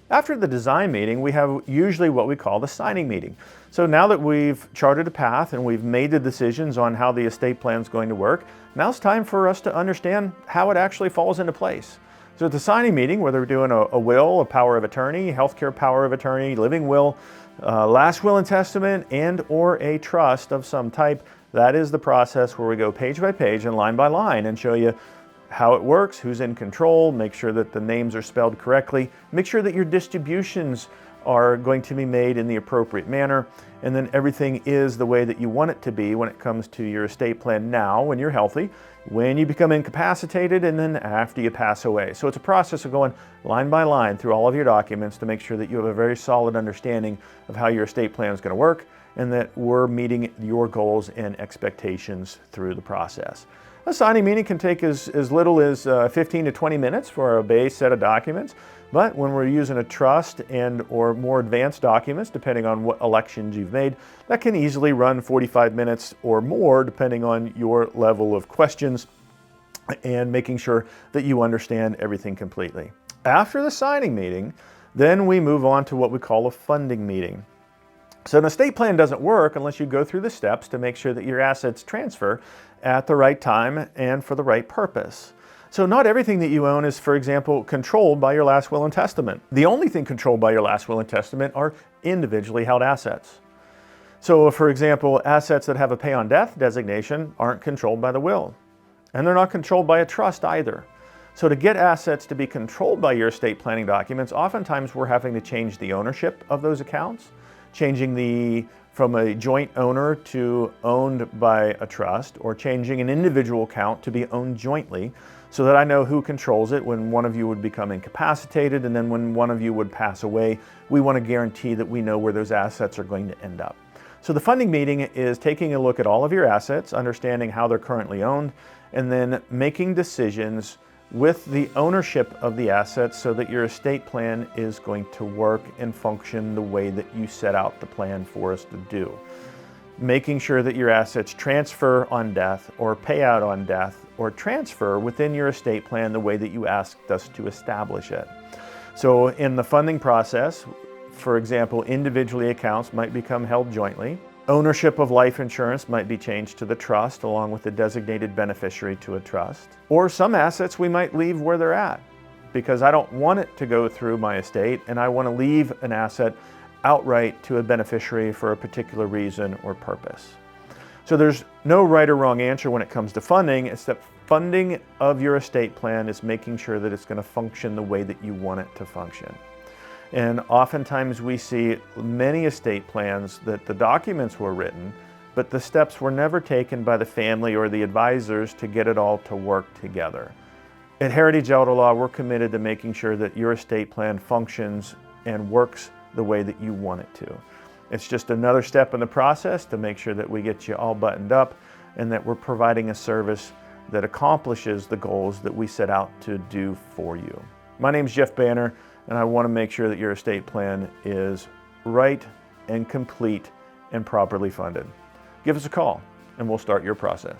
After the design meeting, we have usually what we call the signing meeting. So now that we've charted a path and we've made the decisions on how the estate plan is going to work, now it's time for us to understand how it actually falls into place. So at the signing meeting, whether we're doing a will, a power of attorney, healthcare power of attorney, living will, last will and testament, and or a trust of some type, that is the process where we go page by page and line by line and show you how it works, who's in control, make sure that the names are spelled correctly, make sure that your distributions are going to be made in the appropriate manner, and then everything is the way that you want it to be when it comes to your estate plan now when you're healthy, when you become incapacitated, and then after you pass away. So it's a process of going line by line through all of your documents to make sure that you have a very solid understanding of how your estate plan is going to work and that we're meeting your goals and expectations through the process. A signing meeting can take as little as 15 to 20 minutes for a base set of documents, but when we're using a trust and or more advanced documents, depending on what elections you've made, that can easily run 45 minutes or more depending on your level of questions and making sure that you understand everything completely. After the signing meeting, then we move on to what we call a funding meeting. So an estate plan doesn't work unless you go through the steps to make sure that your assets transfer at the right time and for the right purpose. So not everything that you own is, for example, controlled by your last will and testament. The only thing controlled by your last will and testament are individually held assets. So for example, assets that have a pay on death designation aren't controlled by the will, and they're not controlled by a trust either. So to get assets to be controlled by your estate planning documents, oftentimes we're having to change the ownership of those accounts, changing from a joint owner to owned by a trust, or changing an individual account to be owned jointly so that I know who controls it when one of you would become incapacitated, and then when one of you would pass away, we want to guarantee that we know where those assets are going to end up. So the funding meeting is taking a look at all of your assets, understanding how they're currently owned, and then making decisions with the ownership of the assets so that your estate plan is going to work and function the way that you set out the plan for us to do. Making sure that your assets transfer on death or pay out on death or transfer within your estate plan the way that you asked us to establish it. So in the funding process, for example, individually accounts might become held jointly. Ownership of life insurance might be changed to the trust along with the designated beneficiary to a trust. Or some assets we might leave where they're at because I don't want it to go through my estate and I want to leave an asset outright to a beneficiary for a particular reason or purpose. So there's no right or wrong answer when it comes to funding. It's that funding of your estate plan is making sure that it's going to function the way that you want it to function. And oftentimes we see many estate plans that the documents were written, but the steps were never taken by the family or the advisors to get it all to work together. At Heritage Elder Law, we're committed to making sure that your estate plan functions and works the way that you want it to. It's just another step in the process to make sure that we get you all buttoned up and that we're providing a service that accomplishes the goals that we set out to do for you. My name's Jeff Banner, and I want to make sure that your estate plan is right and complete and properly funded. Give us a call and we'll start your process.